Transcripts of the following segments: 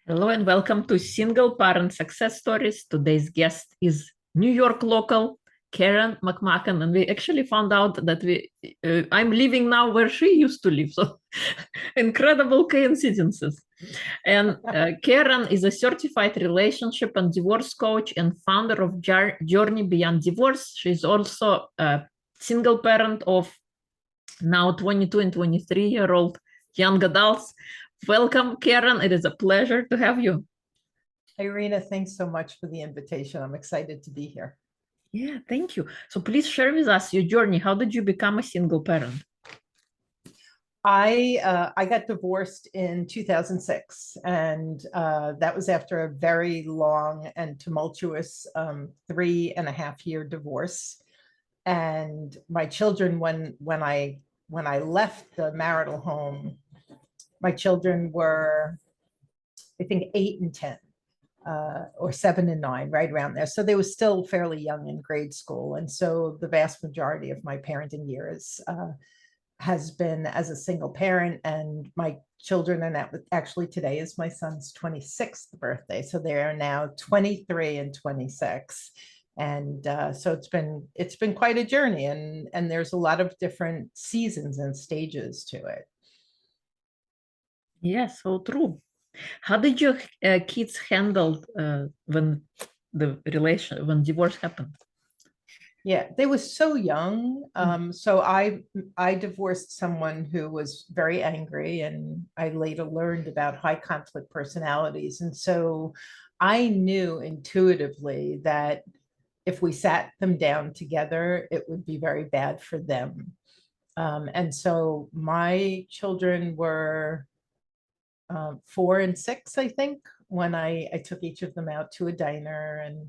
Hello and welcome to Single Parent Success Stories. Today's guest is New York local Karen McMahon, and we actually found out that I'm living now where she used to live. So incredible coincidences. And Karen is a certified relationship and divorce coach and founder of Journey Beyond Divorce. She's also a single parent of now 22 and 23-year-old young adults. Welcome, Karen. It is a pleasure to have you. Irina, thanks so much for the invitation. I'm excited to be here. Yeah, thank you. So please share with us your journey. How did you become a single parent? I got divorced in 2006, and that was after a very long and tumultuous 3.5 year divorce. And my children, when I left the marital home, my children were, I think, 8 and 10. Or 7 and 9, right around there. So they were still fairly young in grade school. And so the vast majority of my parenting years has been as a single parent. And my children are now, actually today is my son's 26th birthday. So they are now 23 and 26. And so it's been quite a journey, and there's a lot of different seasons and stages to it. Yes, so true. How did your kids handle when when divorce happened? Yeah, they were so young. So I divorced someone who was very angry, and I later learned about high conflict personalities. And so I knew intuitively that if we sat them down together, it would be very bad for them. And so my children were 4 and 6, I think, when I took each of them out to a diner and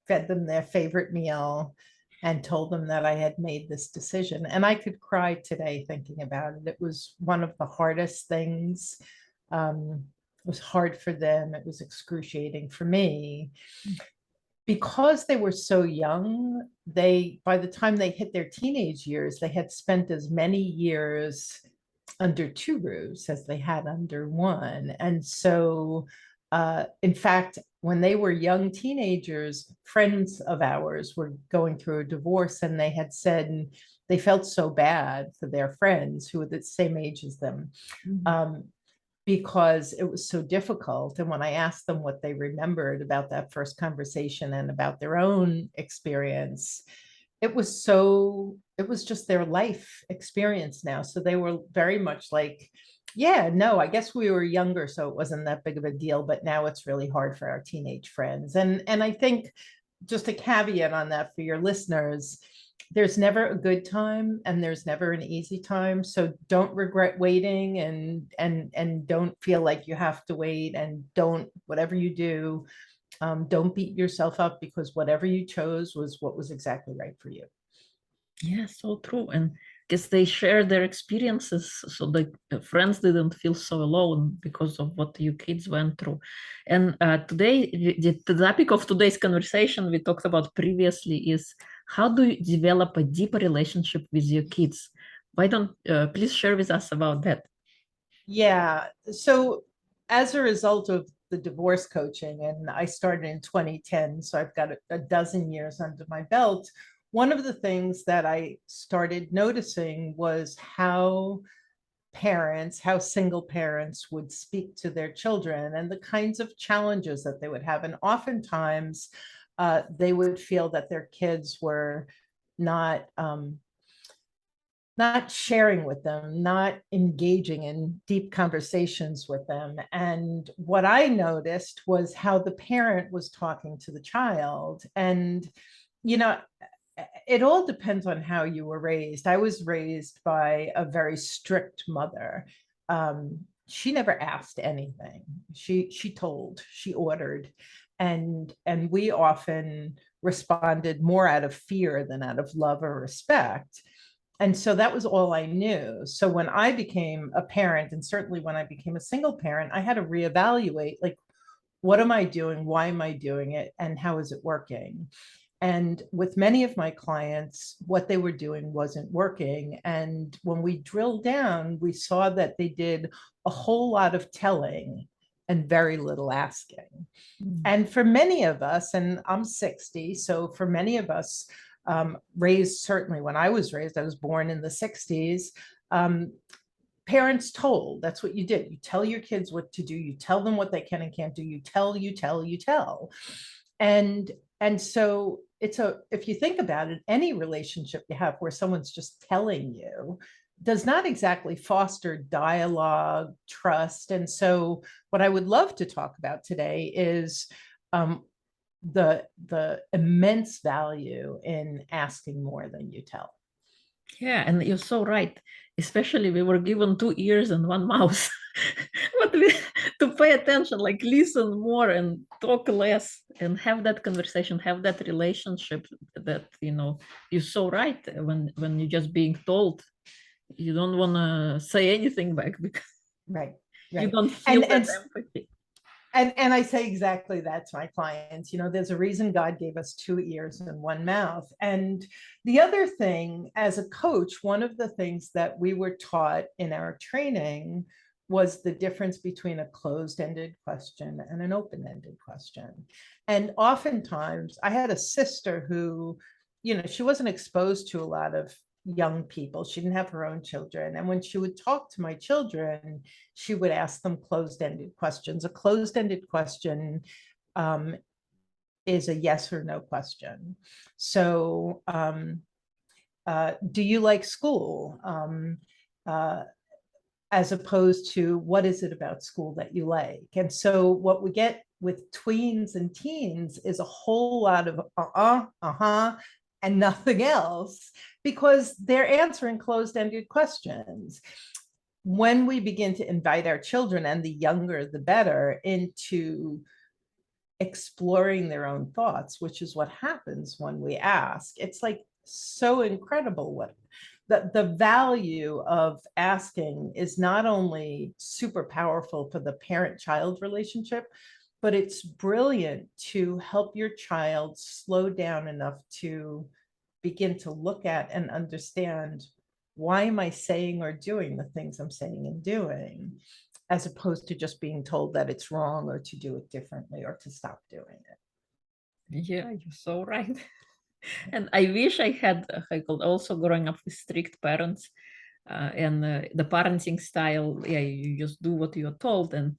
fed them their favorite meal and told them that I had made this decision. And I could cry today thinking about it. It was one of the hardest things. It was hard for them. It was excruciating for me. Because they were so young, by the time they hit their teenage years, they had spent as many years under two roofs as they had under one. And so, in fact, when they were young teenagers, friends of ours were going through a divorce, and they had said they felt so bad for their friends who were the same age as them. Mm-hmm. Because it was so difficult. And when I asked them what they remembered about that first conversation and about their own experience, it was just their life experience now. So they were very much like, yeah, no, I guess we were younger, so it wasn't that big of a deal, but now it's really hard for our teenage friends. And I think, just a caveat on that for your listeners, there's never a good time and there's never an easy time. So don't regret waiting, and don't feel like you have to wait, and don't, whatever you do, don't beat yourself up, because whatever you chose was what was exactly right for you. Yeah, so true. And guess they share their experiences so the friends didn't feel so alone because of what you kids went through. And today, the topic of today's conversation we talked about previously is how do you develop a deeper relationship with your kids? Why don't please share with us about that? Yeah. So as a result of the divorce coaching, and I started in 2010, so I've got a dozen years under my belt. One of the things that I started noticing was how single parents would speak to their children and the kinds of challenges that they would have. And oftentimes they would feel that their kids were not not sharing with them, not engaging in deep conversations with them. And what I noticed was how the parent was talking to the child. And, you know, it all depends on how you were raised. I was raised by a very strict mother. She never asked anything. She told, she ordered, and we often responded more out of fear than out of love or respect. And so that was all I knew. So when I became a parent, and certainly when I became a single parent, I had to reevaluate, like, what am I doing? Why am I doing it? And how is it working? And with many of my clients, what they were doing wasn't working. And when we drilled down, we saw that they did a whole lot of telling and very little asking. Mm. And for many of us, and I'm 60, so for many of us, raised, certainly when I was raised, I was born in the 60s, parents told, that's what you did. You tell your kids what to do. You tell them what they can and can't do. You tell. And so if you think about it, any relationship you have where someone's just telling you does not exactly foster dialogue, trust. And so what I would love to talk about today is the immense value in asking more than you tell. Yeah, and you're so right. Especially we were given 2 ears and one mouth. But to pay attention, like listen more and talk less and have that conversation, have that relationship that, you're so right. When you're just being told, you don't want to say anything back because Right. you Right. don't feel that And empathy. and I say exactly that to my clients. There's a reason God gave us 2 ears and one mouth. And the other thing, as a coach, one of the things that we were taught in our training was the difference between a closed-ended question and an open-ended question. And oftentimes, I had a sister who, she wasn't exposed to a lot of young people. She didn't have her own children. And when she would talk to my children, she would ask them closed-ended questions. A closed-ended question is a yes or no question. So do you like school? As opposed to what is it about school that you like? And so what we get with tweens and teens is a whole lot of and nothing else, because they're answering closed-ended questions. When we begin to invite our children, and the younger the better, into exploring their own thoughts, which is what happens when we ask, it's like so incredible what the value of asking is. Not only super powerful for the parent-child relationship, but it's brilliant to help your child slow down enough to begin to look at and understand, why am I saying or doing the things I'm saying and doing, as opposed to just being told that it's wrong or to do it differently or to stop doing it. Yeah, you're so right. And I wish I could also growing up with strict parents, and the parenting style. Yeah, you just do what you're told, and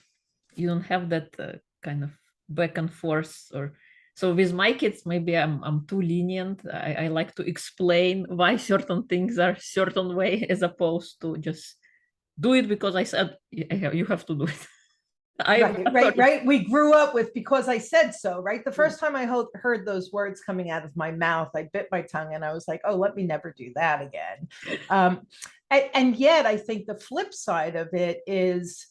you don't have that kind of back and forth. Or so with my kids, maybe I'm too lenient. I like to explain why certain things are certain way, as opposed to just do it because I said you have to do it. Right. We grew up with "because I said so," right? The first time I heard those words coming out of my mouth, I bit my tongue and I was like, oh, let me never do that again. And yet I think the flip side of it is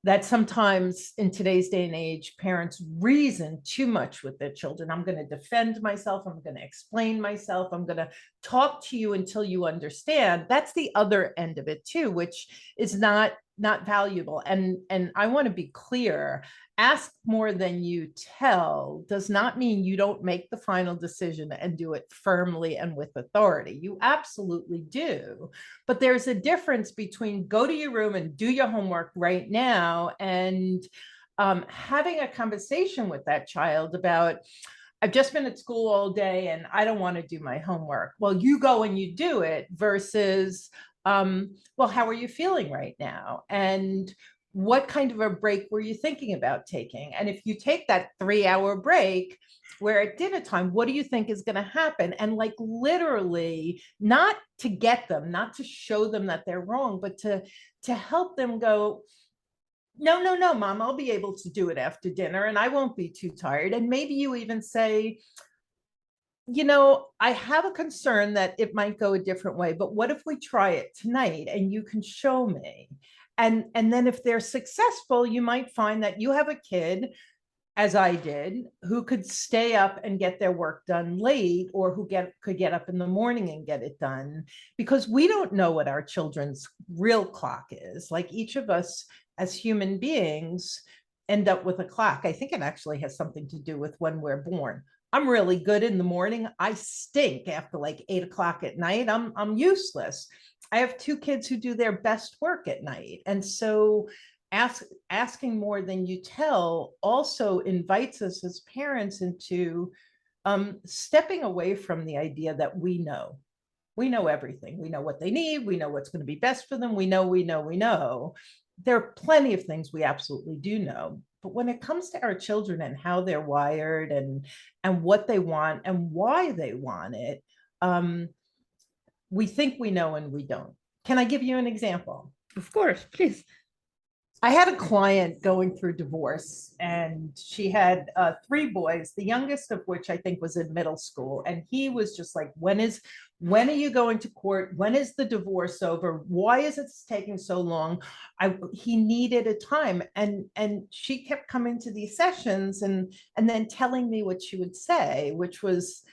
that sometimes in today's day and age, parents reason too much with their children. I'm going to defend myself. I'm going to explain myself. I'm going to talk to you until you understand. That's the other end of it too, which is not valuable. And I want to be clear. Ask more than you tell does not mean you don't make the final decision and do it firmly and with authority. You absolutely do. But there's a difference between go to your room and do your homework right now, and having a conversation with that child about, I've just been at school all day and I don't want to do my homework. Well, you go and you do it, versus, well, how are you feeling right now? And what kind of a break were you thinking about taking? And if you take that 3-hour break, where at dinner time, what do you think is going to happen? And like literally, not to get them, not to show them that they're wrong, but to help them go, no, mom, I'll be able to do it after dinner and I won't be too tired. And maybe you even say, I have a concern that it might go a different way, but what if we try it tonight and you can show me? And then if they're successful, you might find that you have a kid, as I did, who could stay up and get their work done late, or who could get up in the morning and get it done, because we don't know what our children's real clock is. Like, each of us as human beings end up with a clock. I think it actually has something to do with when we're born. I'm really good in the morning. I stink after like 8 o'clock at night. I'm useless. I have 2 kids who do their best work at night. And so asking more than you tell also invites us as parents into stepping away from the idea that we know. We know everything. We know what they need. We know what's going to be best for them. We know. There are plenty of things we absolutely do know. But when it comes to our children and how they're wired and what they want and why they want it, we think we know and we don't. Can I give you an example? Of course, please. I had a client going through divorce, and she had 3 boys, the youngest of which I think was in middle school. And he was just like, when are you going to court? When is the divorce over? Why is it taking so long? He needed a time. And she kept coming to these sessions and then telling me what she would say, which was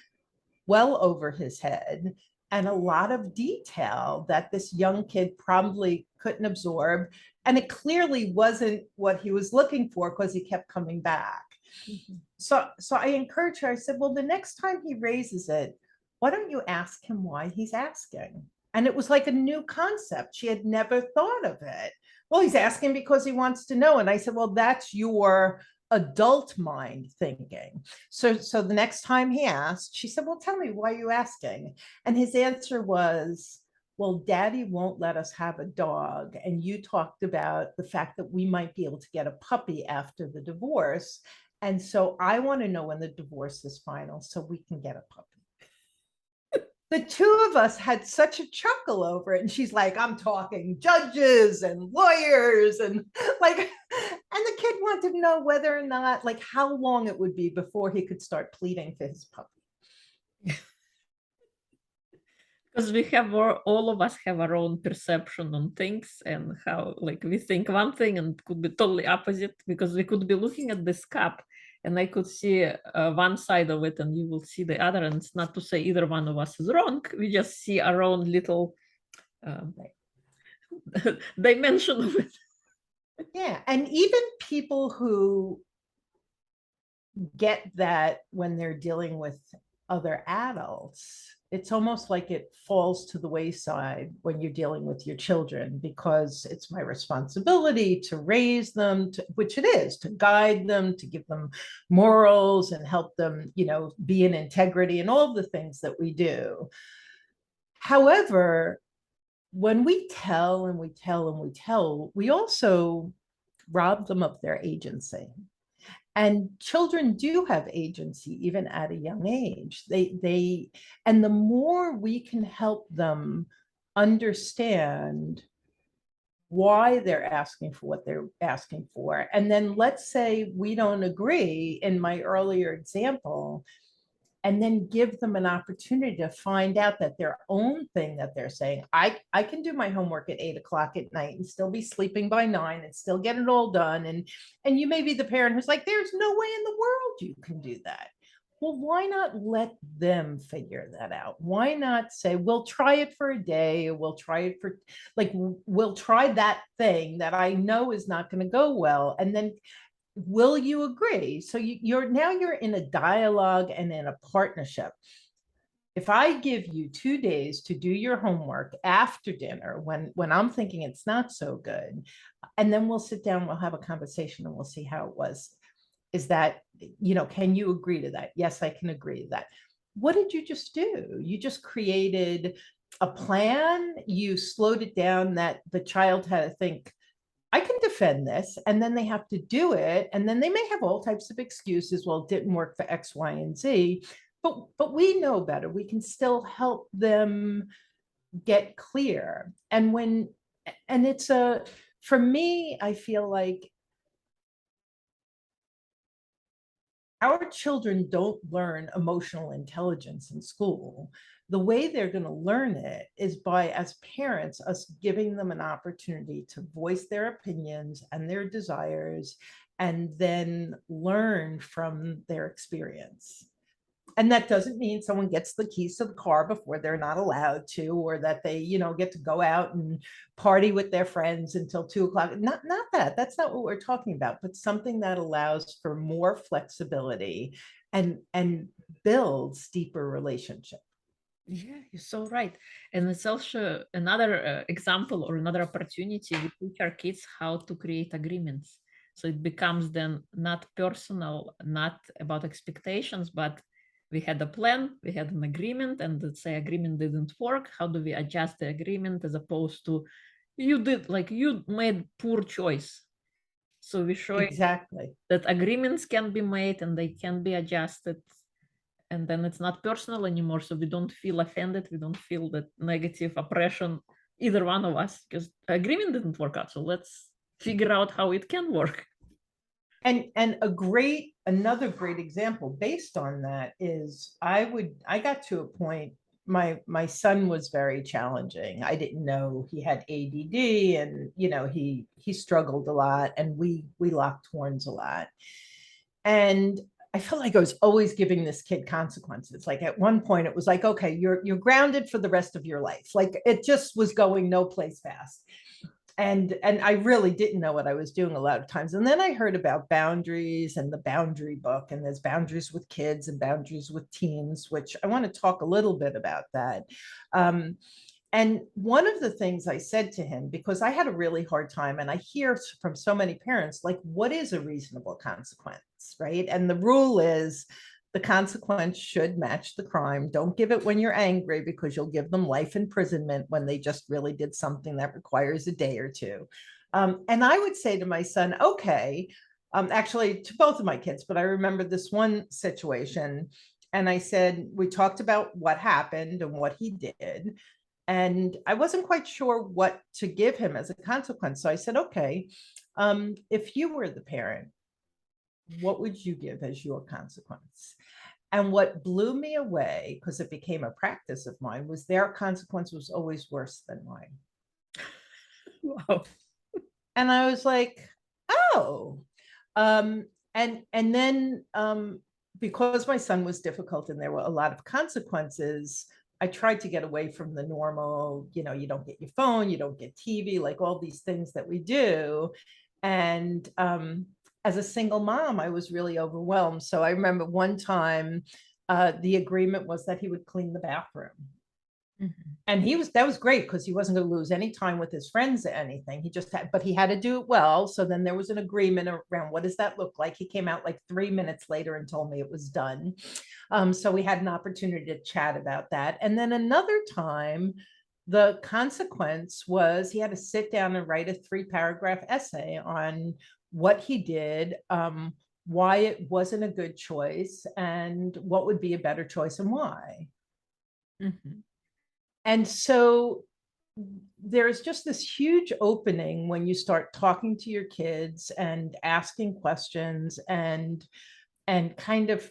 well over his head, and a lot of detail that this young kid probably couldn't absorb. And it clearly wasn't what he was looking for, because he kept coming back. Mm-hmm. So I encouraged her. I said, well, the next time he raises it, why don't you ask him why he's asking? And it was like a new concept. She had never thought of it. Well, he's asking because he wants to know. And I said, well, that's your adult mind thinking. So the next time he asked, she said, well, tell me, why are you asking? And his answer was, well, daddy won't let us have a dog. And you talked about the fact that we might be able to get a puppy after the divorce. And so I want to know when the divorce is final so we can get a puppy. The 2 of us had such a chuckle over it. And she's like, I'm talking judges and lawyers and like, and the kid wanted to know whether or not, like, how long it would be before he could start pleading for his puppy. Because we have all of us have our own perception on things, and how, like, we think one thing and it could be totally opposite, because we could be looking at this cup and I could see one side of it and you will see the other. And it's not to say either one of us is wrong. We just see our own little dimension of it. Yeah. And even people who get that when they're dealing with other adults, it's almost like it falls to the wayside when you're dealing with your children, because it's my responsibility to raise them, which it is, to guide them, to give them morals and help them, be in integrity and all the things that we do. However, when we tell and we tell and we tell, we also rob them of their agency. And children do have agency even at a young age. And the more we can help them understand why they're asking for what they're asking for, and then let's say we don't agree in my earlier example, and then give them an opportunity to find out that their own thing that they're saying, I can do my homework at 8 o'clock at night and still be sleeping by 9 and still get it all done. And you may be the parent who's like, there's no way in the world you can do that. Well, why not let them figure that out? Why not say, we'll try it for a day, or we'll try it for, like, we'll try that thing that I know is not going to go well. And then, will you agree? So you're in a dialogue and in a partnership. If I give you 2 days to do your homework after dinner, when I'm thinking it's not so good, and then we'll sit down, we'll have a conversation, and we'll see how it was. Is that, can you agree to that? Yes, I can agree to that. What did you just do? You just created a plan. You slowed it down that the child had to think, I can defend this, and then they have to do it. And then they may have all types of excuses. Well, it didn't work for X, Y, and Z, but we know better. We can still help them get clear. And for me, I feel like our children don't learn emotional intelligence in school. The way they're going to learn it is by, as parents, us giving them an opportunity to voice their opinions and their desires, and then learn from their experience. And that doesn't mean someone gets the keys to the car before they're not allowed to, or that they, get to go out and party with their friends until 2 o'clock. Not that. That's not what we're talking about, but something that allows for more flexibility and builds deeper relationship. Yeah, you're so right. And it's also another example or another opportunity. We teach our kids how to create agreements. So it becomes then not personal, not about expectations, but we had a plan, we had an agreement, and let's say agreement didn't work. How do we adjust the agreement as opposed to you made poor choice. So we show Exactly. that agreements can be made and they can be adjusted, and then it's not personal anymore, so we don't feel offended, we don't feel that negative oppression, either one of us, because agreement didn't work out, so let's figure out how it can work. And another great example based on that is I got to a point, my son was very challenging. I didn't know he had ADD, and he struggled a lot, and we locked horns a lot. And I felt like I was always giving this kid consequences. Like at one point it was like, okay, you're grounded for the rest of your life. Like it just was going no place fast. And I really didn't know what I was doing a lot of times. And then I heard about boundaries and the boundary book, and there's boundaries with kids and boundaries with teens, which I want to talk a little bit about that. And one of the things I said to him, because I had a really hard time, and I hear from so many parents, like, what is a reasonable consequence, right? And the rule is the consequence should match the crime. Don't give it when you're angry, because you'll give them life imprisonment when they just really did something that requires a day or two. And I would say to my son, okay, actually to both of my kids, but I remember this one situation. And I said, we talked about what happened and what he did. And I wasn't quite sure what to give him as a consequence. So I said, okay, if you were the parent, what would you give as your consequence? And what blew me away, because it became a practice of mine, was their consequence was always worse than mine. Wow. And I was like, oh. And then because my son was difficult and there were a lot of consequences, I tried to get away from the normal, you don't get your phone, you don't get TV, like all these things that we do. And as a single mom, I was really overwhelmed. So I remember one time the agreement was that he would clean the bathroom. Mhm. And that was great, because he wasn't going to lose any time with his friends or anything. But he had to do it well. So then there was an agreement around, what does that look like? He came out like 3 minutes later and told me it was done. So we had an opportunity to chat about that. And then another time, the consequence was he had to sit down and write a 3-paragraph essay on what he did, why it wasn't a good choice, and what would be a better choice and why. Mhm. And so there's just this huge opening when you start talking to your kids and asking questions and kind of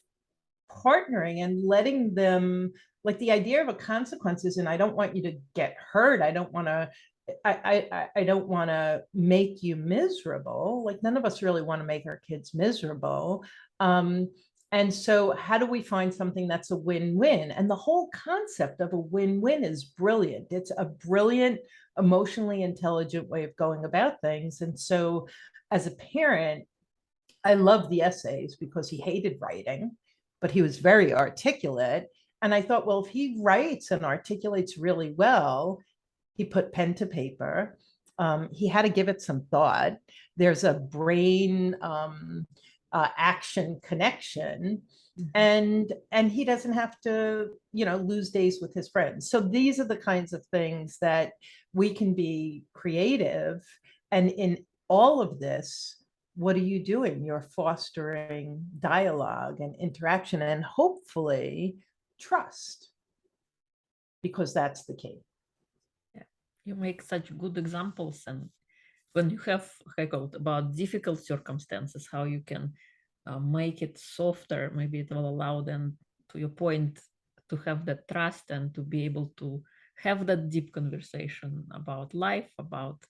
partnering and letting them, like, the idea of a consequence is, and I don't want you to get hurt. I don't want to make you miserable. Like, none of us really want to make our kids miserable. And so how do we find something that's a win-win? And the whole concept of a win-win is brilliant. It's a brilliant, emotionally intelligent way of going about things. And so as a parent, I love the essays because he hated writing, but he was very articulate. And I thought, well, if he writes and articulates really well, he put pen to paper. He had to give it some thought. There's a brain action connection, and he doesn't have to lose days with his friends. So these are the kinds of things that we can be creative. And in all of this, what are you doing? You're fostering dialogue and interaction, and hopefully trust, because that's the key. Yeah. You make such good examples, and when you have about difficult circumstances, how you can make it softer, maybe it will allow them, to your point, to have that trust and to be able to have that deep conversation about life, about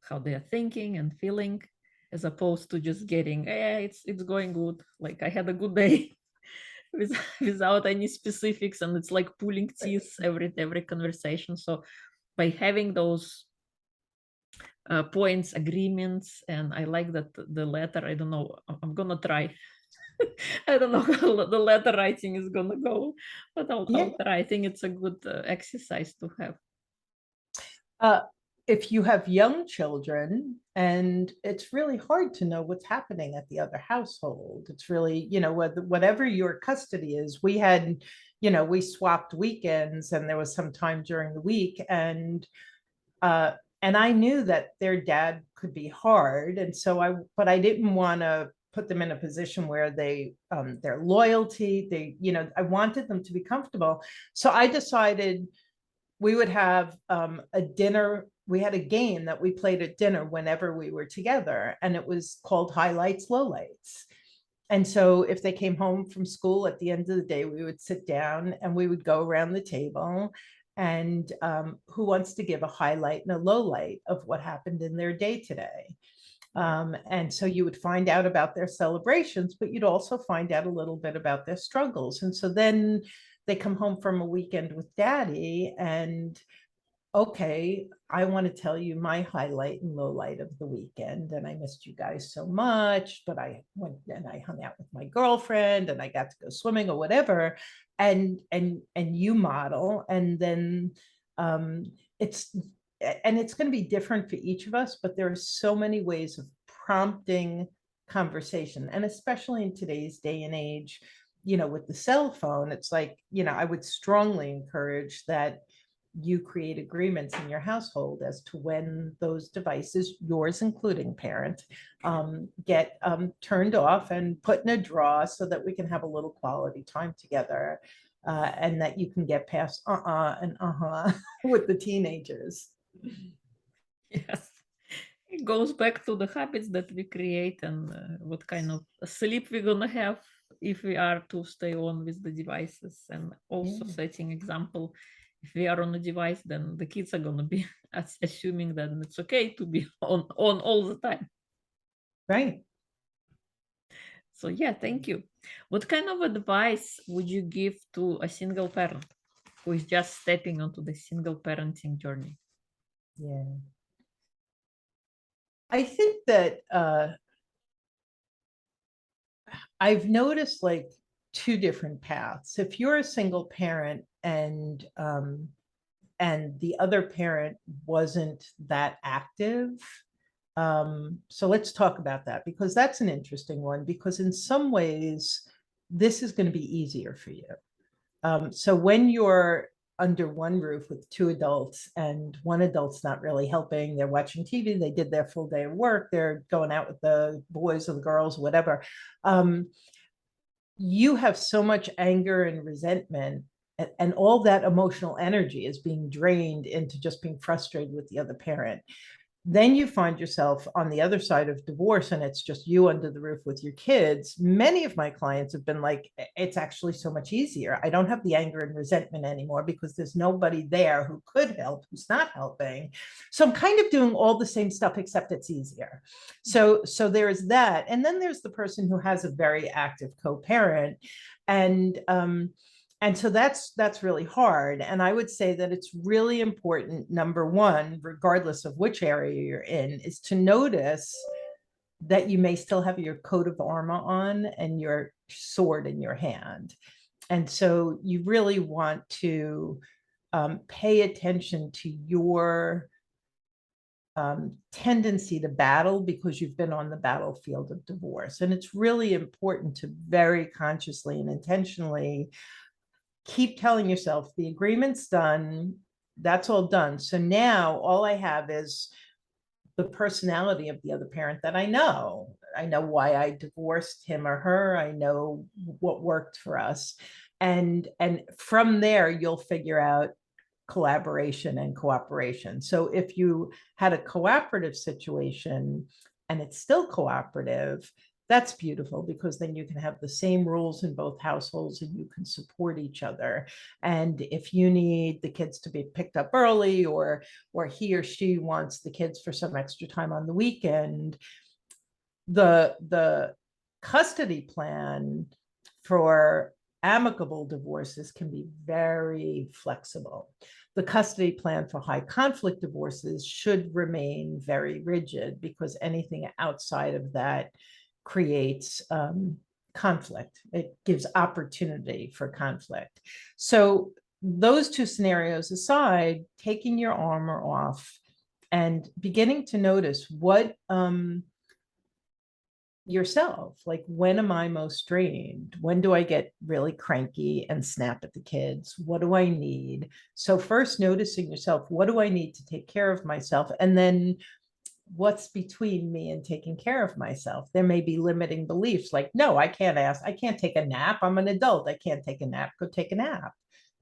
how they are thinking and feeling, as opposed to just getting, it's going good, like I had a good day, without any specifics, and it's like pulling teeth every conversation. So by having those points, agreements, and I like that the letter, I don't know, I'm gonna try I don't know how the letter writing is gonna go, but Yeah. I think it's a good exercise to have. If you have young children, and it's really hard to know what's happening at the other household, it's really, whatever your custody is. We had, we swapped weekends, and there was some time during the week, and I knew that their dad could be hard, and so but I didn't want to put them in a position where their loyalty, I wanted them to be comfortable. So I decided we would have a dinner. We had a game that we played at dinner whenever we were together, and it was called highlights, lowlights. And so if they came home from school at the end of the day, we would sit down and we would go around the table, and who wants to give a highlight and a low light of what happened in their day today. And so you would find out about their celebrations, but you'd also find out a little bit about their struggles. And so then they come home from a weekend with daddy, and okay, I want to tell you my highlight and low light of the weekend. And I missed you guys so much, but I went and I hung out with my girlfriend, and I got to go swimming or whatever. And you model, and then it's it's going to be different for each of us, but there are so many ways of prompting conversation. And especially in today's day and age, with the cell phone, it's like, I would strongly encourage that you create agreements in your household as to when those devices, yours including parent, get turned off and put in a drawer so that we can have a little quality time together, and that you can get past and with the teenagers. Yes, it goes back to the habits that we create, and what kind of sleep we're gonna have if we are to stay on with the devices, and also setting example. If we are on a device, then the kids are gonna be assuming that it's okay to be on all the time. Right. So yeah, thank you. What kind of advice would you give to a single parent who is just stepping onto the single parenting journey? Yeah. I think that I've noticed like two different paths. If you're a single parent, and the other parent wasn't that active, so let's talk about that, because that's an interesting one, because in some ways this is going to be easier for you. So when you're under one roof with two adults, and one adult's not really helping, they're watching TV, they did their full day of work, they're going out with the boys or the girls, whatever, you have so much anger and resentment, and all that emotional energy is being drained into just being frustrated with the other parent. Then you find yourself on the other side of divorce, and it's just you under the roof with your kids. Many of my clients have been like, it's actually so much easier. I don't have the anger and resentment anymore because there's nobody there who could help, who's not helping. So I'm kind of doing all the same stuff, except it's easier. So there's that. And then there's the person who has a very active co-parent, and so that's really hard. And I would say that it's really important, number one, regardless of which area you're in, is to notice that you may still have your coat of armor on and your sword in your hand. And so you really want to pay attention to your tendency to battle, because you've been on the battlefield of divorce. And it's really important to very consciously and intentionally keep telling yourself the agreement's done, that's all done. So now all I have is the personality of the other parent that I know. I know why I divorced him or her. I know what worked for us. And from there, you'll figure out collaboration and cooperation. So if you had a cooperative situation and it's still cooperative, that's beautiful, because then you can have the same rules in both households and you can support each other. And if you need the kids to be picked up early, or he or she wants the kids for some extra time on the weekend, the custody plan for amicable divorces can be very flexible. The custody plan for high conflict divorces should remain very rigid, because anything outside of that creates conflict. It gives opportunity for conflict. So those two scenarios aside, taking your armor off and beginning to notice what yourself, like, when am I most drained? When do I get really cranky and snap at the kids? What do I need? So first noticing yourself, what do I need to take care of myself? And then what's between me and taking care of myself? There may be limiting beliefs like, no, I can't take a nap. I'm an adult. I can't take a nap. Go take a nap.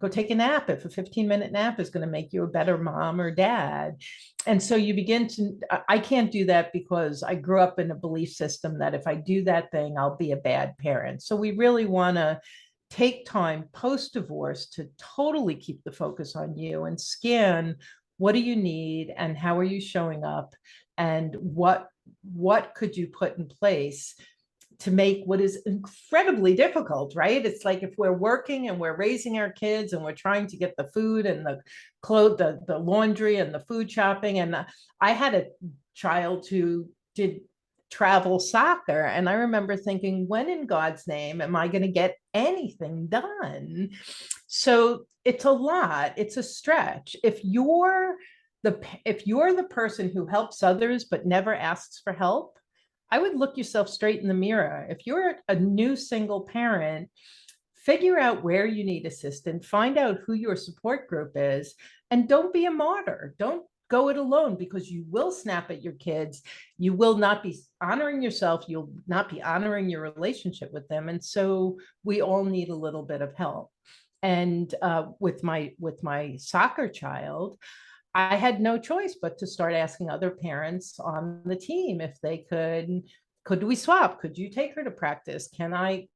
Go take a nap if a 15-minute nap is going to make you a better mom or dad. And so you begin to, I can't do that because I grew up in a belief system that if I do that thing, I'll be a bad parent. So we really want to take time post-divorce to totally keep the focus on you and scan what do you need and how are you showing up and what could you put in place to make what is incredibly difficult, right? It's like if we're working and we're raising our kids and we're trying to get the food and the clothes, the laundry and the food shopping. And I had a child who did travel soccer. And I remember thinking, when in God's name am I going to get anything done? So it's a lot. It's a stretch. If you're the person who helps others but never asks for help, I would look yourself straight in the mirror. If you're a new single parent, figure out where you need assistance, find out who your support group is, and don't be a martyr. Don't go it alone, because you will snap at your kids. You will not be honoring yourself. You'll not be honoring your relationship with them. And so we all need a little bit of help. And with my soccer child, I had no choice but to start asking other parents on the team if they could we swap? Could you take her to practice? Can I,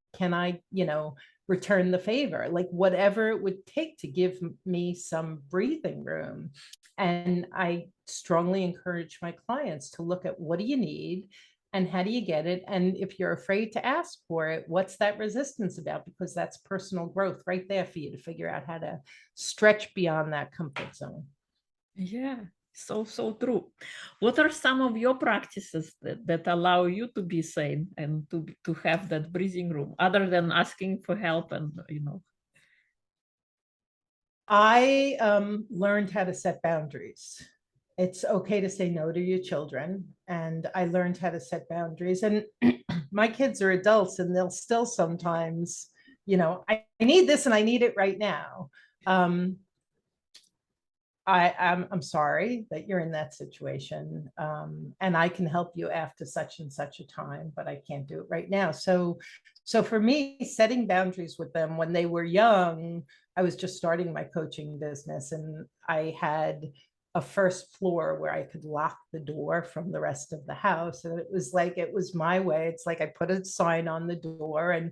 return the favor? Like, whatever it would take to give me some breathing room. And I strongly encourage my clients to look at, what do you need and how do you get it? And if you're afraid to ask for it, what's that resistance about? Because that's personal growth right there for you to figure out how to stretch beyond that comfort zone. Yeah, so true. What are some of your practices that allow you to be sane and to have that breathing room, other than asking for help and I learned how to set boundaries. It's okay to say no to your children. And I learned how to set boundaries. And my kids are adults and they'll still sometimes, I need this and I need it right now. I'm sorry that you're in that situation. And I can help you after such and such a time, but I can't do it right now. So for me, setting boundaries with them when they were young, I was just starting my coaching business and I had a first floor where I could lock the door from the rest of the house. And it was my way. It's like I put a sign on the door, and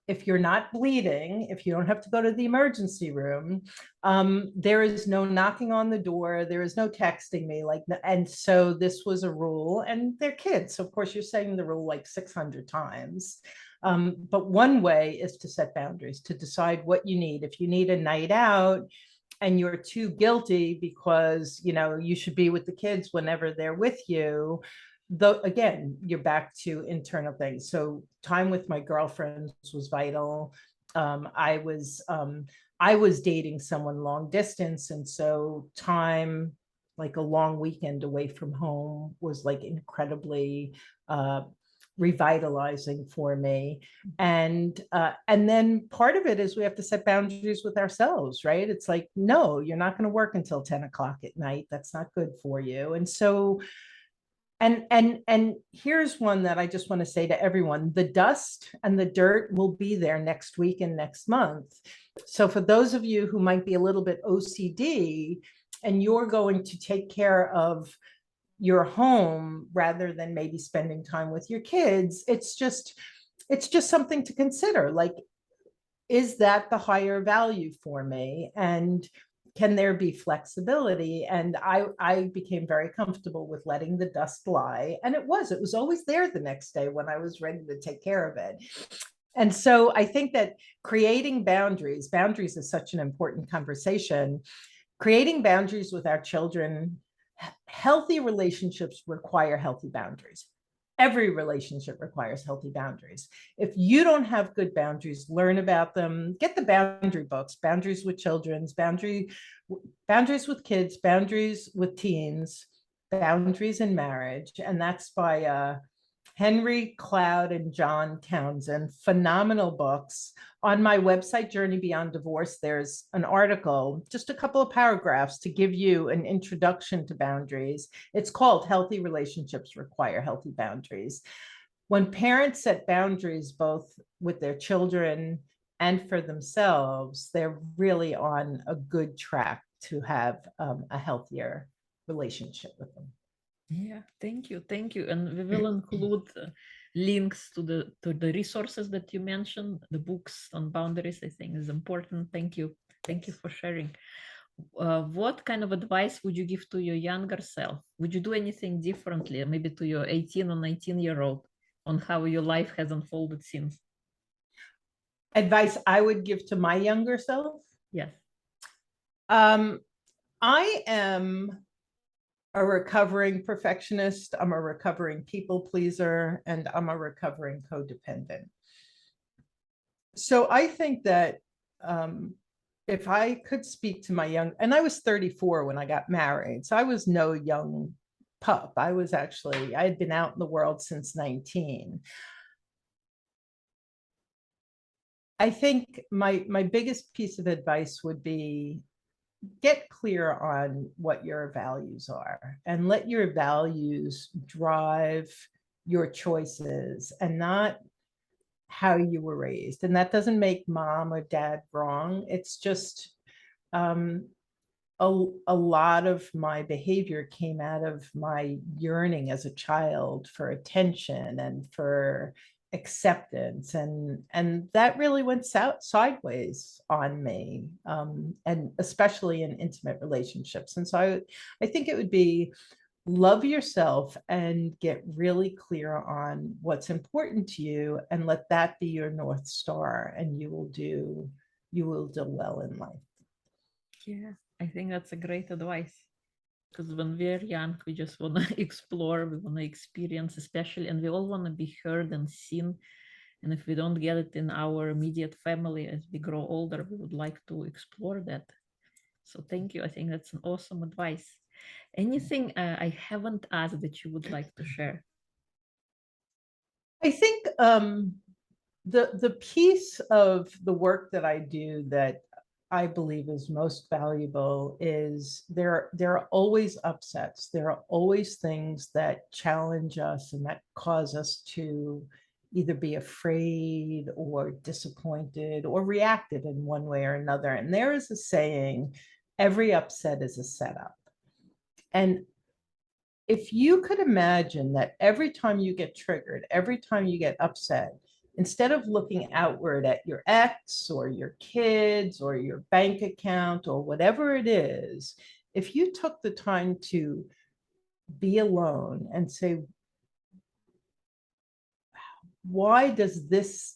if you're not bleeding, if you don't have to go to the emergency room, there is no knocking on the door. There is no texting me. And so this was a rule, and they're kids. So of course you're saying the rule like 600 times. But one way is to set boundaries, to decide what you need. If you need a night out and you're too guilty because, you should be with the kids whenever they're with you, though, again, you're back to internal things. So time with my girlfriends was vital. I was dating someone long distance, and so time, like a long weekend away from home, was like incredibly revitalizing for me. And then part of it is we have to set boundaries with ourselves, right? It's like, no, you're not going to work until 10 o'clock at night. That's not good for you. And so and here's one that I just want to say to everyone: the dust and the dirt will be there next week and next month. So for those of you who might be a little bit OCD and you're going to take care of your home rather than maybe spending time with your kids, it's just something to consider. Like, is that the higher value for me? And can there be flexibility? And I became very comfortable with letting the dust lie. And it was always there the next day when I was ready to take care of it. And so I think that creating boundaries is such an important conversation. Creating boundaries with our children, healthy relationships require healthy boundaries. every relationship requires healthy boundaries. If you don't have good boundaries, learn about them. Get the boundary books, Boundaries with Children's, Boundaries with Kids, Boundaries with Teens, Boundaries in Marriage. And that's by Henry Cloud and John Townsend. Phenomenal books. On my website, Journey Beyond Divorce, there's an article, just a couple of paragraphs to give you an introduction to boundaries. It's called Healthy Relationships Require Healthy Boundaries. When parents set boundaries, both with their children and for themselves, they're really on a good track to have a healthier relationship with them. Yeah, thank you, and we will include links to the resources that you mentioned. The books on boundaries, I think, is important. Thank you for sharing. What kind of advice would you give to your younger self? Would you do anything differently, maybe to your 18 or 19-year-old, on how your life has unfolded since? Advice I would give to my younger self? Yes. I am a recovering perfectionist. I'm a recovering people pleaser, and I'm a recovering codependent. So I think that if I could speak to my young, and I was 34 when I got married, so I was no young pup. I had been out in the world since 19. I think my biggest piece of advice would be get clear on what your values are and let your values drive your choices and not how you were raised. And that doesn't make mom or dad wrong. It's just a lot of my behavior came out of my yearning as a child for attention and for acceptance, and that really went sideways on me, and especially in intimate relationships. And so I think it would be love yourself and get really clear on what's important to you and let that be your North Star, and you will do well in life. Yeah, I think that's a great advice, because when we're young, we just want to explore, we want to experience, especially, and we all want to be heard and seen. And if we don't get it in our immediate family as we grow older, we would like to explore that. So thank you. I think that's an awesome advice. Anything I haven't asked that you would like to share? I think the piece of the work that I do that I believe is most valuable is there are always upsets. There are always things that challenge us and that cause us to either be afraid or disappointed or reactive in one way or another. And there is a saying, every upset is a setup. And if you could imagine that every time you get triggered, every time you get upset, instead of looking outward at your ex or your kids or your bank account or whatever it is, if you took the time to be alone and say, why does this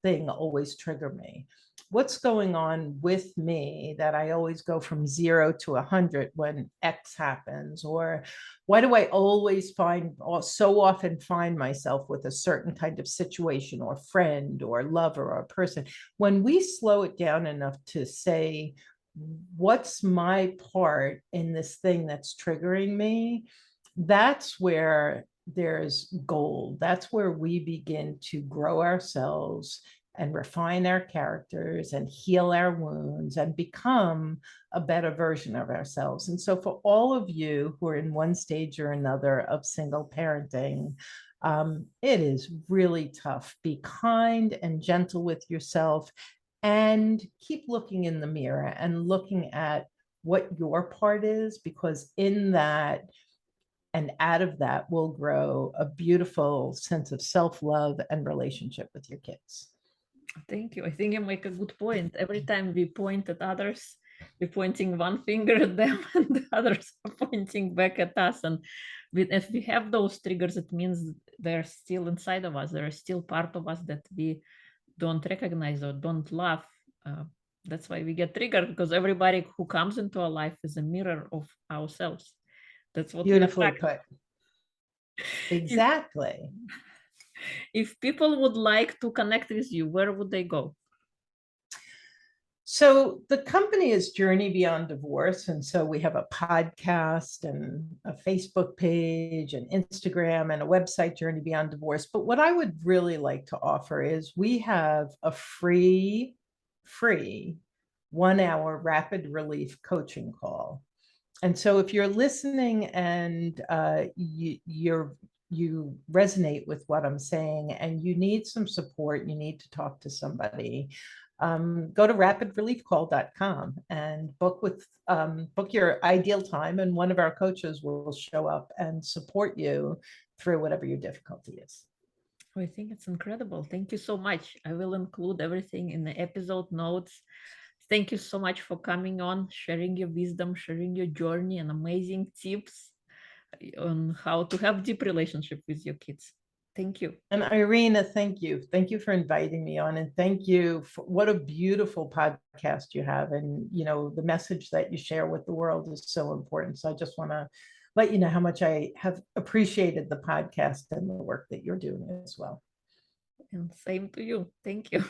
thing always trigger me? What's going on with me that I always go from 0 to 100 when X happens? Or why do I always so often find myself with a certain kind of situation or friend or lover or person? When we slow it down enough to say, what's my part in this thing that's triggering me? That's where there's gold. That's where we begin to grow ourselves and refine our characters and heal our wounds and become a better version of ourselves. And so for all of you who are in one stage or another of single parenting, it is really tough. Be kind and gentle with yourself and keep looking in the mirror and looking at what your part is, because in that and out of that will grow a beautiful sense of self-love and relationship with your kids. Thank you. I think you make a good point. Every time we point at others, we're pointing one finger at them and the others are pointing back at us. And if we have those triggers, it means they're still inside of us. They're still part of us that we don't recognize or don't love. That's why we get triggered, because everybody who comes into our life is a mirror of ourselves. That's what Beautifully put. Exactly. If people would like to connect with you, where would they go? So the company is Journey Beyond Divorce. And so we have a podcast and a Facebook page and Instagram and a website, Journey Beyond Divorce. But what I would really like to offer is we have a free 1 hour rapid relief coaching call. And so if you're listening and you resonate with what I'm saying and you need some support, you need to talk to somebody, go to rapidreliefcall.com and book your ideal time, and one of our coaches will show up and support you through whatever your difficulty is. I think it's incredible. Thank you so much. I will include everything in the episode notes. Thank you so much for coming on, sharing your wisdom, sharing your journey, and amazing tips on how to have deep relationship with your kids. Thank you. And Irina, thank you. Thank you for inviting me on, and thank you for what a beautiful podcast you have. And the message that you share with the world is so important. So I just want to let you know how much I have appreciated the podcast and the work that you're doing as well. And same to you. Thank you.